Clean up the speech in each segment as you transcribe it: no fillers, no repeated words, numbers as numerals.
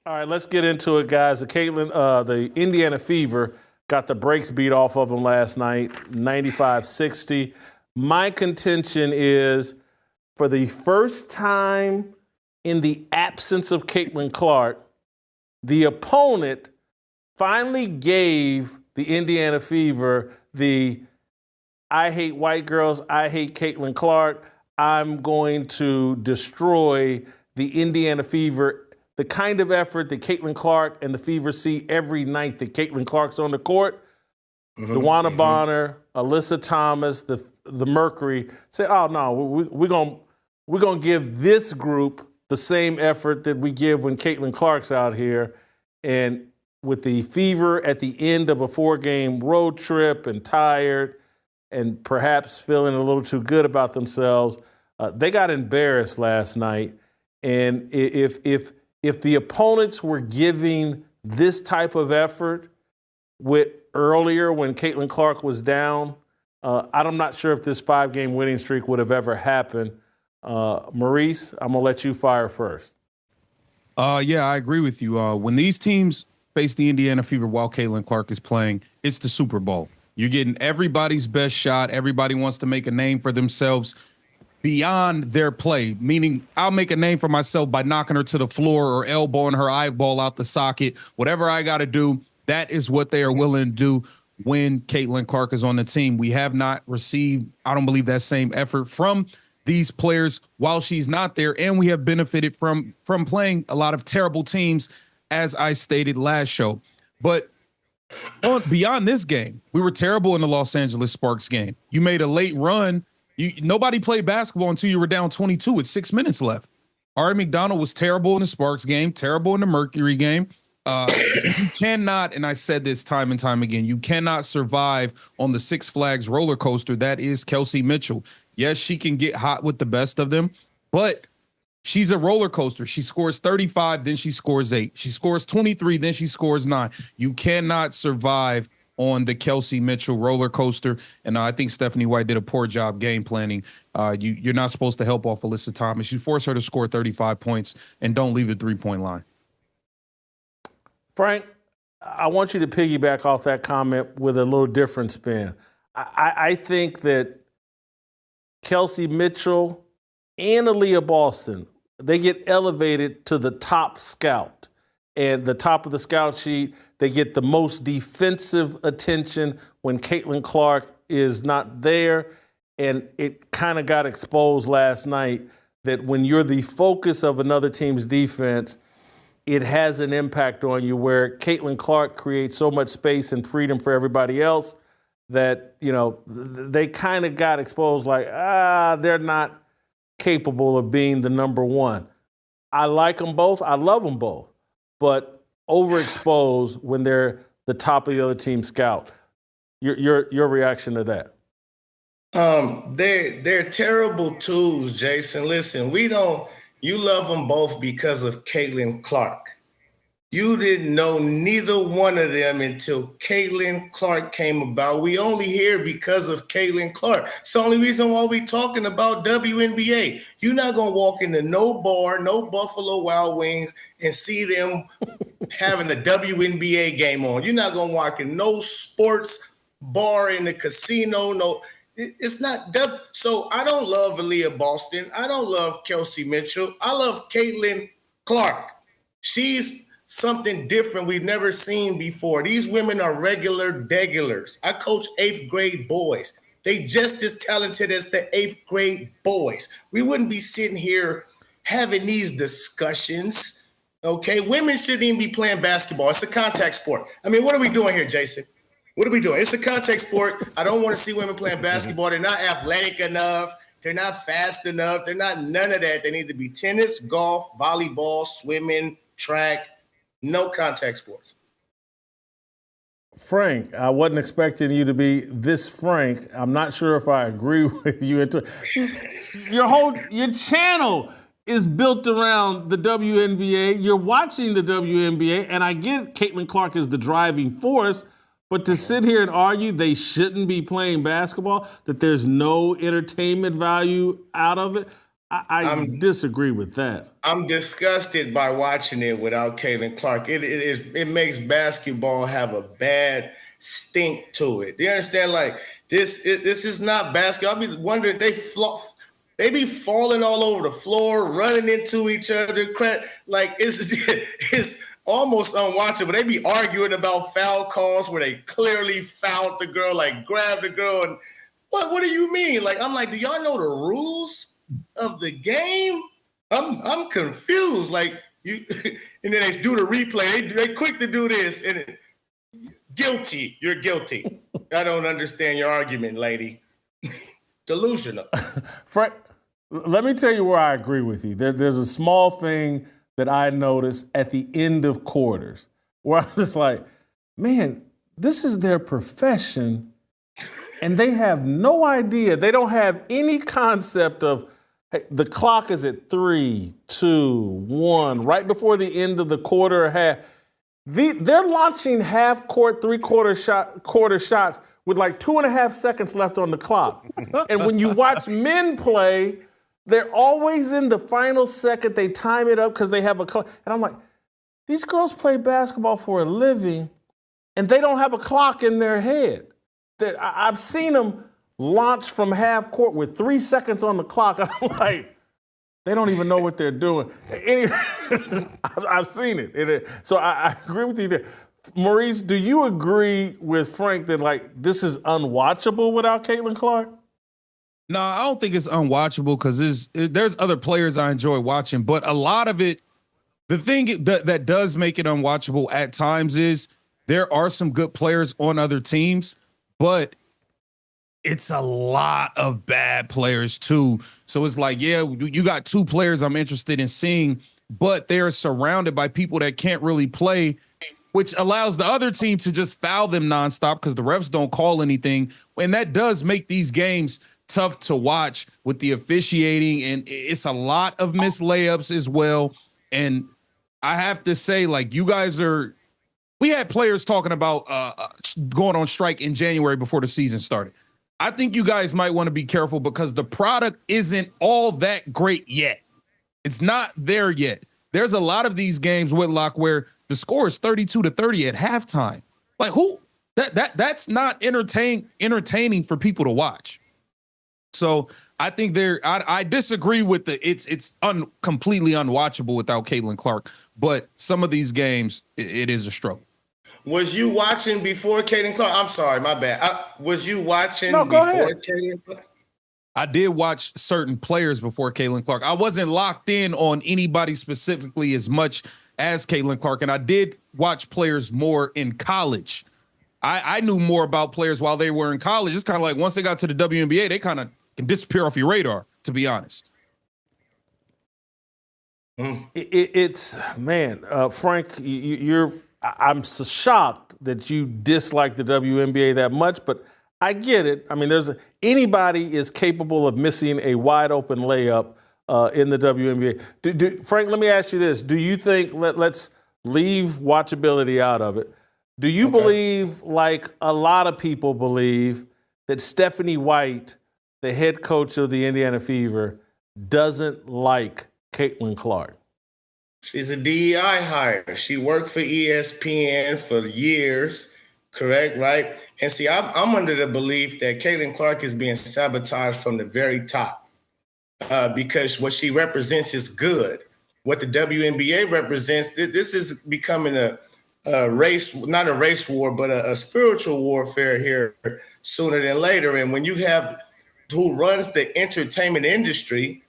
All right, let's get into it, guys. The Indiana Fever got the brakes beat off of them last night, 95-60. My contention is, for the first time in the absence of Caitlin Clark, the opponent finally gave the Indiana Fever the "I hate white girls, I hate Caitlin Clark, I'm going to destroy the Indiana Fever," the kind of effort that Caitlin Clark and the Fever see every night that Caitlin Clark's on the court. DeWanna Bonner, Alyssa Thomas, the Mercury say, "Oh no, we're gonna give this group the same effort that we give when Caitlin Clark's out here." And with the Fever at the end of a 4-game road trip and tired and perhaps feeling a little too good about themselves, they got embarrassed last night. And if the opponents were giving this type of effort earlier when Caitlin Clark was down, I'm not sure if this 5-game winning streak would have ever happened. Maurice, I'm going to let you fire first. Yeah, I agree with you. When these teams face the Indiana Fever while Caitlin Clark is playing, it's the Super Bowl. You're getting everybody's best shot. Everybody wants to make a name for themselves beyond their play, meaning I'll make a name for myself by knocking her to the floor or elbowing her eyeball out the socket. Whatever I got to do, that is what they are willing to do when Caitlin Clark is on the team. We have not received, I don't believe, that same effort from these players while she's not there, and we have benefited from playing a lot of terrible teams, as I stated last show. But beyond this game, we were terrible in the Los Angeles Sparks game. You made a late run. Nobody played basketball until you were down 22 with 6 minutes left. Ari McDonald was terrible in the Sparks game, terrible in the Mercury game. You cannot, and I said this time and time again, you cannot survive on the Six Flags roller coaster that is Kelsey Mitchell. Yes, she can get hot with the best of them, but she's a roller coaster. She scores 35, then she scores 8. She scores 23, then she scores 9. You cannot survive on the Kelsey Mitchell roller coaster, and I think Stephanie White did a poor job game planning. You're not supposed to help off Alyssa Thomas. You force her to score 35 points and don't leave the three-point line. Frank, I want you to piggyback off that comment with a little different spin. I think that Kelsey Mitchell and Aaliyah Boston, they get elevated to the top scout. And the top of the scout sheet, they get the most defensive attention when Caitlin Clark is not there. And it kind of got exposed last night that when you're the focus of another team's defense, it has an impact on you, where Caitlin Clark creates so much space and freedom for everybody else that, they kind of got exposed like, they're not capable of being the number one. I like them both. I love them both. But overexposed when they're the top of the other team scout. Your reaction to that? They're terrible tools, Jason. Listen, you love them both because of Caitlin Clark. You didn't know neither one of them until Caitlin Clark came about. We only here because of Caitlin Clark. It's the only reason why we talking about WNBA. You're not going to walk into no bar, no Buffalo Wild Wings, and see them having a WNBA game on. You're not going to walk in no sports bar in the casino. No, it's not. So I don't love Aaliyah Boston. I don't love Kelsey Mitchell. I love Caitlin Clark. She's something different we've never seen before. These women are regulars. I coach 8th grade boys. They just as talented as the 8th grade boys. We wouldn't be sitting here having these discussions, okay? Women shouldn't even be playing basketball. It's a contact sport. I mean, what are we doing here, Jason? What are we doing? It's a contact sport. I don't want to see women playing basketball. They're not athletic enough. They're not fast enough. They're not none of that. They need to be tennis, golf, volleyball, swimming, track. No contact sports. Frank, I wasn't expecting you to be this frank. I'm not sure if I agree with you. Your channel is built around the WNBA. You're watching the WNBA, and I get Caitlin Clark is the driving force, but to sit here and argue they shouldn't be playing basketball, that there's no entertainment value out of it, I disagree with that. I'm disgusted by watching it without Caitlin Clark. It makes basketball have a bad stink to it. Do you understand? Like this is not basketball. I'll be wondering they be falling all over the floor, running into each other. Like it's almost unwatchable. They be arguing about foul calls where they clearly fouled the girl, like grabbed the girl, and what do you mean? Like I'm like, do y'all know the rules of the game? I'm confused. Like you, and then they do the replay. They quick to do this and guilty. You're guilty. I don't understand your argument, lady. Delusional. Frank, let me tell you where I agree with you. There's a small thing that I noticed at the end of quarters where I was like, man, this is their profession, and they have no idea. They don't have any concept of, hey, the clock is at 3, 2, 1, right before the end of the quarter or half. They're launching half-court, three-quarter shots with like 2.5 seconds left on the clock. And when you watch men play, they're always in the final second. They time it up because they have a clock. And I'm like, these girls play basketball for a living, and they don't have a clock in their head. I've seen them launch from half court with 3 seconds on the clock. And I'm like, they don't even know what they're doing. Anyway, I've seen it. So I agree with you there. Maurice, do you agree with Frank that, like, this is unwatchable without Caitlin Clark? No, I don't think it's unwatchable because there's other players I enjoy watching, but a lot of it, the thing that does make it unwatchable at times is there are some good players on other teams, but it's a lot of bad players too. So it's like, yeah, you got 2 players I'm interested in seeing, but they're surrounded by people that can't really play, which allows the other team to just foul them nonstop because the refs don't call anything. And that does make these games tough to watch with the officiating. And it's a lot of missed layups as well. And I have to say, like, we had players talking about going on strike in January before the season started. I think you guys might want to be careful because the product isn't all that great yet. It's not there yet. There's a lot of these games, Whitlock, where the score is 32-30 at halftime. Like, who? That's not entertaining for people to watch. So I think I disagree with it's completely unwatchable without Caitlin Clark. But some of these games, it is a struggle. Was you watching before Caitlin Clark? I'm sorry, my bad. Was you watching before Caitlin Clark? I did watch certain players before Caitlin Clark. I wasn't locked in on anybody specifically as much as Caitlin Clark, and I did watch players more in college. I knew more about players while they were in college. It's kind of like once they got to the WNBA, they kind of can disappear off your radar, to be honest. It's man, Frank, I'm so shocked that you dislike the WNBA that much, but I get it. I mean, anybody is capable of missing a wide open layup in the WNBA. Frank, let me ask you this: do you think let's leave watchability out of it? Do you believe, like a lot of people believe, that Stephanie White, the head coach of the Indiana Fever, doesn't like Caitlin Clark? She's a DEI hire. She worked for ESPN for years, correct, right? And see, I'm under the belief that Caitlin Clark is being sabotaged from the very top because what she represents is good. What the WNBA represents, this is becoming a race, not a race war, but a spiritual warfare here sooner than later. And when you have who runs the entertainment industry,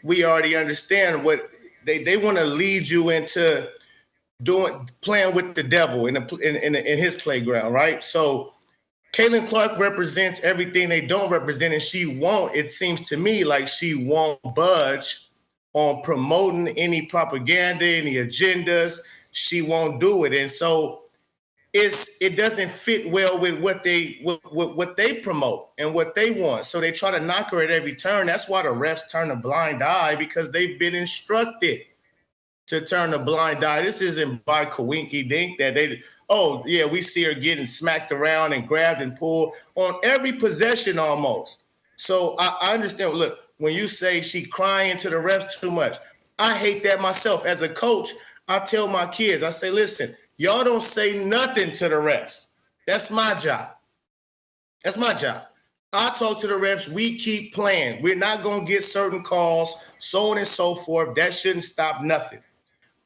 we already understand what they want to lead you into playing with the devil in his playground, right? So Caitlin Clark represents everything they don't represent, and it seems to me like she won't budge on promoting any propaganda, any agendas. She won't do it. And so it doesn't fit well with what they promote and what they want. So they try to knock her at every turn. That's why the refs turn a blind eye, because they've been instructed to turn a blind eye. This isn't by coinky dink that we see her getting smacked around and grabbed and pulled on every possession almost. So I understand. Look, when you say she crying to the refs too much. I hate that myself. As a coach, I tell my kids, I say, listen, y'all don't say nothing to the refs. That's my job. That's my job. I talk to the refs. We keep playing. We're not going to get certain calls, so on and so forth. That shouldn't stop nothing.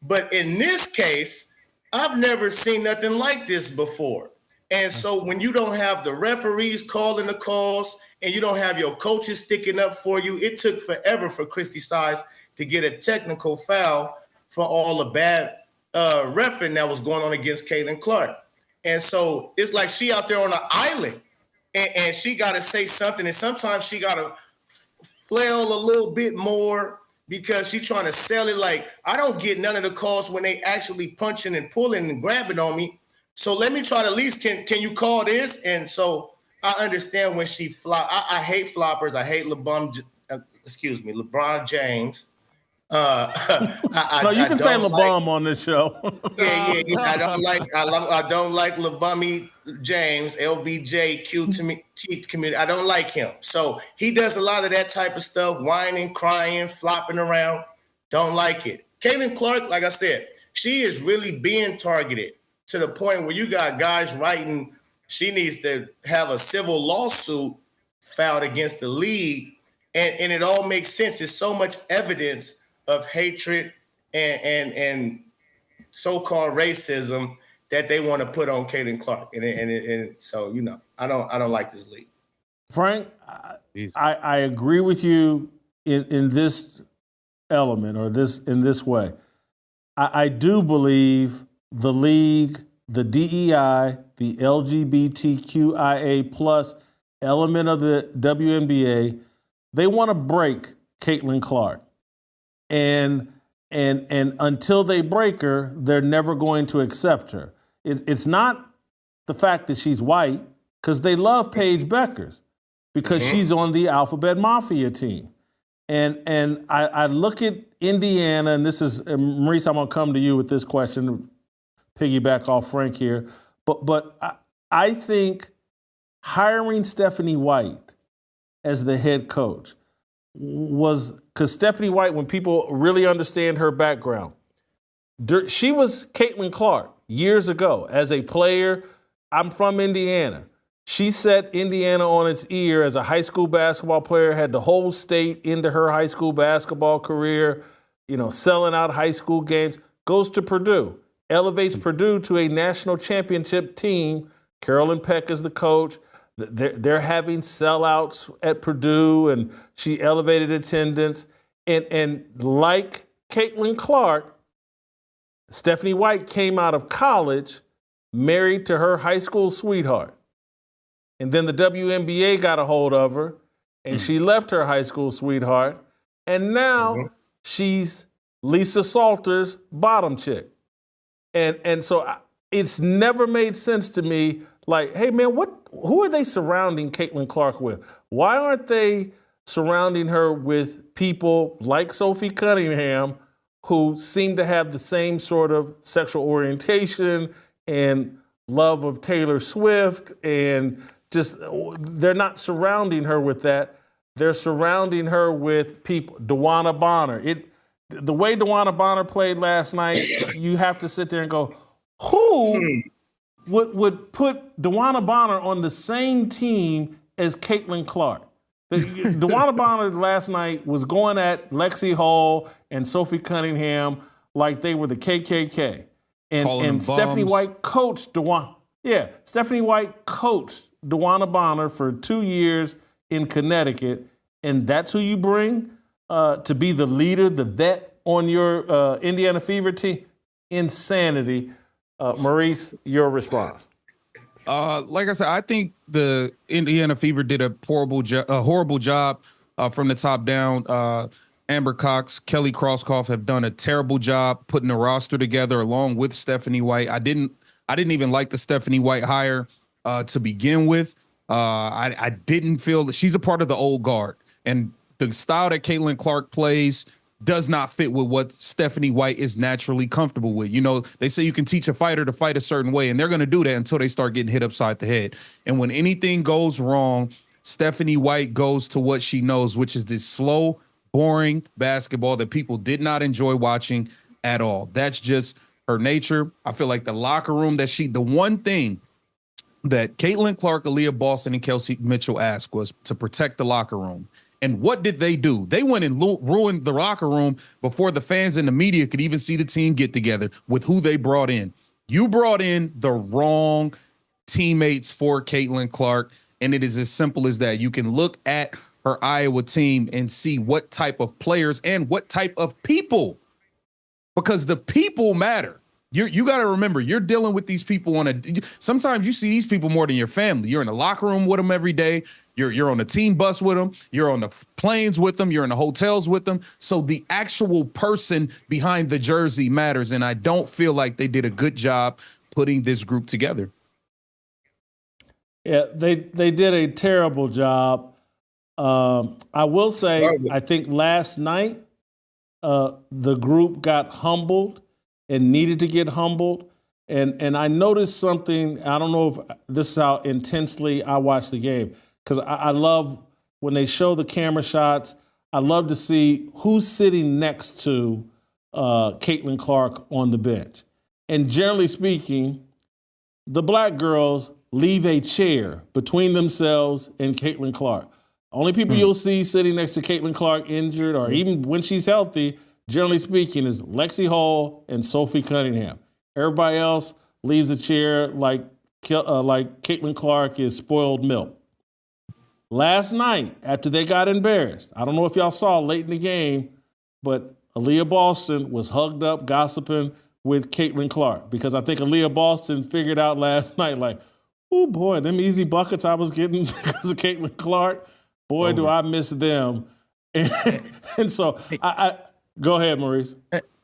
But in this case, I've never seen nothing like this before. And so when you don't have the referees calling the calls and you don't have your coaches sticking up for you, it took forever for Christy Sides to get a technical foul for all the bad reffing that was going on against Caitlin Clark. And so it's like she out there on an island. And she got to say something. And sometimes she got to flail a little bit more because she's trying to sell it like, I don't get none of the calls when they actually punching and pulling and grabbing on me. So let me try to at least, can you call this? And so I understand when she flop. I hate floppers. I hate LeBron James. No, you can say LeBron on this show. Yeah. I don't like LeBummy James, LBJ, Q to me, T community. I don't like him. So he does a lot of that type of stuff, whining, crying, flopping around. Don't like it. Caitlin Clark, like I said, she is really being targeted to the point where you got guys writing she needs to have a civil lawsuit filed against the league. And it all makes sense. There's so much evidence of hatred and so-called racism that they want to put on Caitlin Clark. And so, you know, I don't like this league. Frank, I agree with you in this element or in this way. I do believe the league, the DEI, the LGBTQIA plus element of the WNBA, they want to break Caitlin Clark. And until they break her, they're never going to accept her. It's not the fact that she's white, because they love Paige Beckers, because she's on the Alphabet Mafia team. And I look at Indiana, and this is, Maurice, I'm going to come to you with this question, piggyback off Frank here. But I think hiring Stephanie White as the head coach was, because Stephanie White, when people really understand her background, she was Caitlin Clark years ago as a player. I'm from Indiana. She set Indiana on its ear as a high school basketball player, had the whole state into her high school basketball career, you know, selling out high school games, goes to Purdue, elevates Purdue to a national championship team. Carolyn Peck is the coach. They're having sellouts at Purdue, and she elevated attendance. And like Caitlin Clark, Stephanie White came out of college married to her high school sweetheart. And then the WNBA got a hold of her, and she left her high school sweetheart. And now she's Lisa Salter's bottom chick. And so it's never made sense to me, like, hey, man, who are they surrounding Caitlin Clark with? Why aren't they surrounding her with people like Sophie Cunningham, who seem to have the same sort of sexual orientation and love of Taylor Swift, and just, they're not surrounding her with that. They're surrounding her with people. DeWanna Bonner. The way DeWanna Bonner played last night, you have to sit there and go, who would put DeWanna Bonner on the same team as Caitlin Clark? DeWanna Bonner last night was going at Lexi Hall and Sophie Cunningham like they were the KKK. And Stephanie White coached DeWanna. Yeah, Stephanie White coached DeWanna Bonner for 2 years in Connecticut, and that's who you bring to be the leader, the vet on your Indiana Fever team? Insanity. Maurice, your response. Like I said, I think the Indiana Fever did a horrible job from the top down. Amber Cox, Kelly Krauskopf have done a terrible job putting a roster together along with Stephanie White. I didn't even like the Stephanie White hire to begin with. I didn't feel that she's a part of the old guard, and the style that Caitlin Clark plays does not fit with what Stephanie White is naturally comfortable with. You know, they say you can teach a fighter to fight a certain way, and they're going to do that until they start getting hit upside the head. And when anything goes wrong, Stephanie White goes to what she knows, which is this slow, boring basketball that people did not enjoy watching at all. That's just her nature. I feel like the locker room the one thing that Caitlin Clark, Aaliyah Boston, and Kelsey Mitchell asked was to protect the locker room. And what did they do? They went and ruined the locker room before the fans and the media could even see the team get together with who they brought in. You brought in the wrong teammates for Caitlin Clark, and it is as simple as that. You can look at her Iowa team and see what type of players and what type of people, because the people matter. You got to remember, you're dealing with these people sometimes you see these people more than your family. You're in the locker room with them every day. You're on the team bus with them. You're on the planes with them. You're in the hotels with them. So the actual person behind the jersey matters. And I don't feel like they did a good job putting this group together. Yeah, they did a terrible job. I will say, I think last night the group got humbled and needed to get humbled. And I noticed something. I don't know if this is how intensely I watch the game, because I love when they show the camera shots. I love to see who's sitting next to Caitlin Clark on the bench. And generally speaking, the black girls leave a chair between themselves and Caitlin Clark. Only people you'll see sitting next to Caitlin Clark injured, or even when she's healthy, generally speaking, is Lexi Hall and Sophie Cunningham. Everybody else leaves a chair like Caitlin Clark is spoiled milk. Last night, after they got embarrassed, I don't know if y'all saw late in the game, but Aaliyah Boston was hugged up gossiping with Caitlin Clark, because I think Aaliyah Boston figured out last night, like, oh boy, them easy buckets I was getting because of Caitlin Clark, boy, do I miss them. And so I go ahead, Maurice.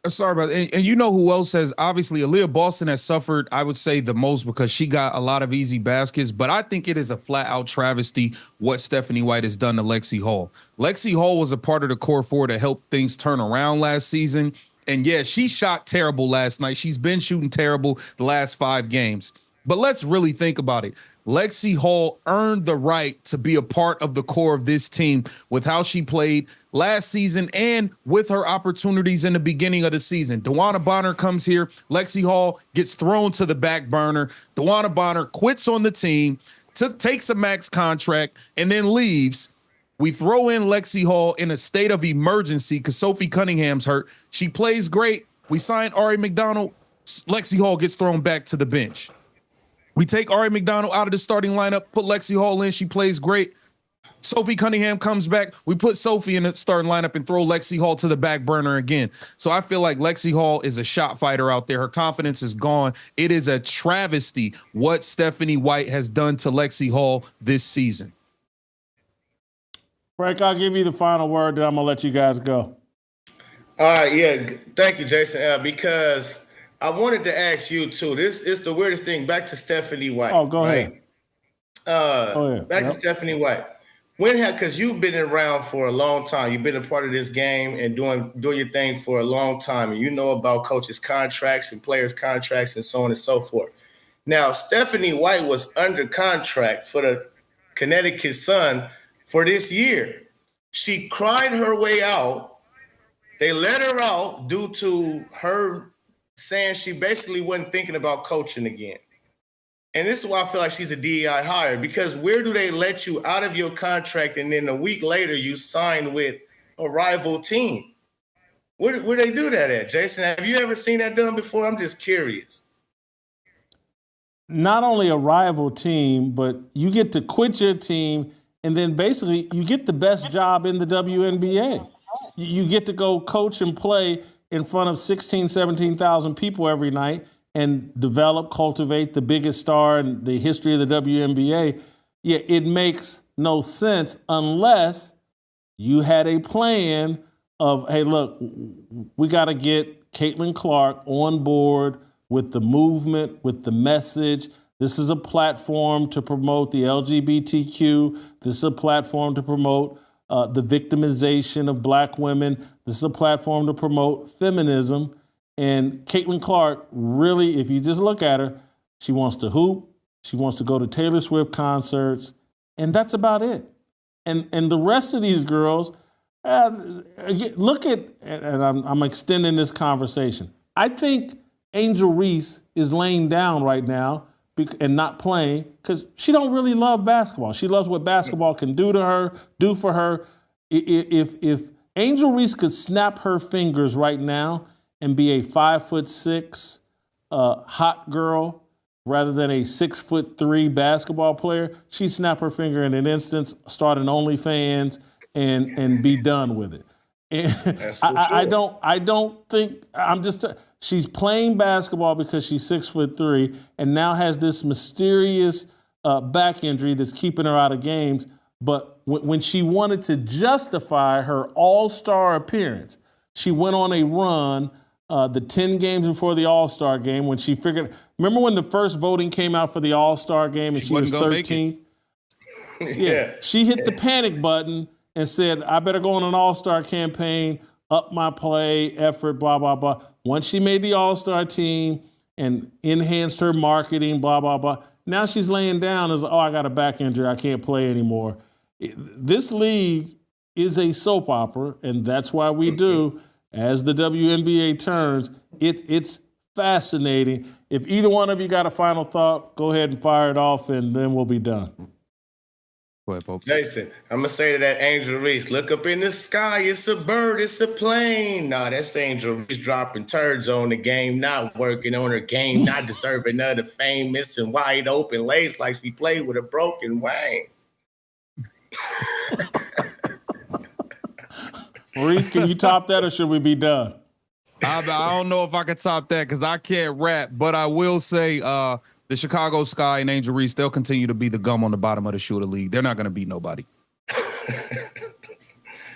Sorry about that. And you know who else has, obviously, Aaliyah Boston has suffered, I would say, the most because she got a lot of easy baskets. But I think it is a flat-out travesty what Stephanie White has done to Lexi Hall. Lexi Hall was a part of the core four to help things turn around last season. And, yeah, she shot terrible last night. She's been shooting terrible the last 5 games. But let's really think about it. Lexi Hall earned the right to be a part of the core of this team with how she played last season and with her opportunities in the beginning of the season. DeWanna Bonner comes here. Lexi Hall gets thrown to the back burner. DeWanna Bonner quits on the team, takes a max contract, and then leaves. We throw in Lexi Hall in a state of emergency because Sophie Cunningham's hurt. She plays great. We sign Ari McDonald. Lexi Hall gets thrown back to the bench. We take Ari McDonald out of the starting lineup, put Lexi Hall in. She plays great. Sophie Cunningham comes back. We put Sophie in the starting lineup and throw Lexi Hall to the back burner again. So I feel like Lexi Hall is a shot fighter out there. Her confidence is gone. It is a travesty what Stephanie White has done to Lexi Hall this season. Frank, I'll give you the final word, then I'm going to let you guys go. All right, yeah. Thank you, Jason, because I wanted to ask you, too. This is the weirdest thing. Back to Stephanie White. Oh, go ahead. Back to Stephanie White. Because you've been around for a long time. You've been a part of this game and doing your thing for a long time. And you know about coaches' contracts and players' contracts and so on and so forth. Now, Stephanie White was under contract for the Connecticut Sun for this year. She cried her way out. They let her out due to her saying she basically wasn't thinking about coaching again. And this is why I feel like she's a DEI hire, because where do they let you out of your contract and then a week later you sign with a rival team? Where do they do that at, Jason? Have you ever seen that done before? I'm just curious. Not only a rival team, but you get to quit your team, and then basically you get the best job in the WNBA. You get to go coach and play in front of 16,000, 17,000 people every night and develop, cultivate the biggest star in the history of the WNBA. Yeah, it makes no sense unless you had a plan of, hey, look, we got to get Caitlin Clark on board with the movement, with the message. This is a platform to promote the LGBTQ. This is a platform to promote the victimization of black women. This is a platform to promote feminism. And Caitlin Clark, really, if you just look at her, she wants to hoop. She wants to go to Taylor Swift concerts. And that's about it. And the rest of these girls, look at, and I'm extending this conversation. I think Angel Reese is laying down right now and not playing because she don't really love basketball. She loves what basketball can do for her. If Angel Reese could snap her fingers right now and be a 5'6" hot girl rather than a 6'3" basketball player, she'd snap her finger in an instant, start an OnlyFans, and be done with it. And I don't think she's playing basketball because she's 6'3" and now has this mysterious back injury that's keeping her out of games. But when she wanted to justify her all-star appearance, she went on a run the 10 games before the All-Star game when she figured. Remember when the first voting came out for the All-Star game and she was 13th? Yeah. She hit the panic button and said, I better go on an All-Star campaign, up my play, effort, blah, blah, blah. Once she made the All-Star team and enhanced her marketing, blah, blah, blah, now she's laying down as, I got a back injury, I can't play anymore. This league is a soap opera, and that's why we do, as the WNBA turns, it's fascinating. If either one of you got a final thought, go ahead and fire it off, and then we'll be done. Go ahead, Pope. Jason, I'm going to say to that Angel Reese, look up in the sky. It's a bird. It's a plane. Nah, that's Angel Reese dropping turds on the game, not working on her game, not deserving of the fame, missing wide open lays like she played with a broken wing. Maurice, can you top that or should we be done? I don't know if I can top that because I can't rap, but I will say the Chicago Sky and Angel Reese, they'll continue to be the gum on the bottom of the shoe of the league. They're not going to beat nobody.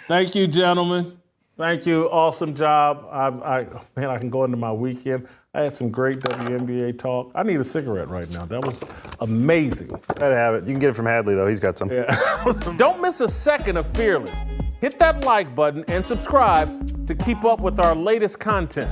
Thank you, gentlemen. Thank you. Awesome job. I can go into my weekend. I had some great WNBA talk. I need a cigarette right now. That was amazing. I'd have it. You can get it from Hadley, though. He's got some. Yeah. Don't miss a second of Fearless. Hit that like button and subscribe to keep up with our latest content.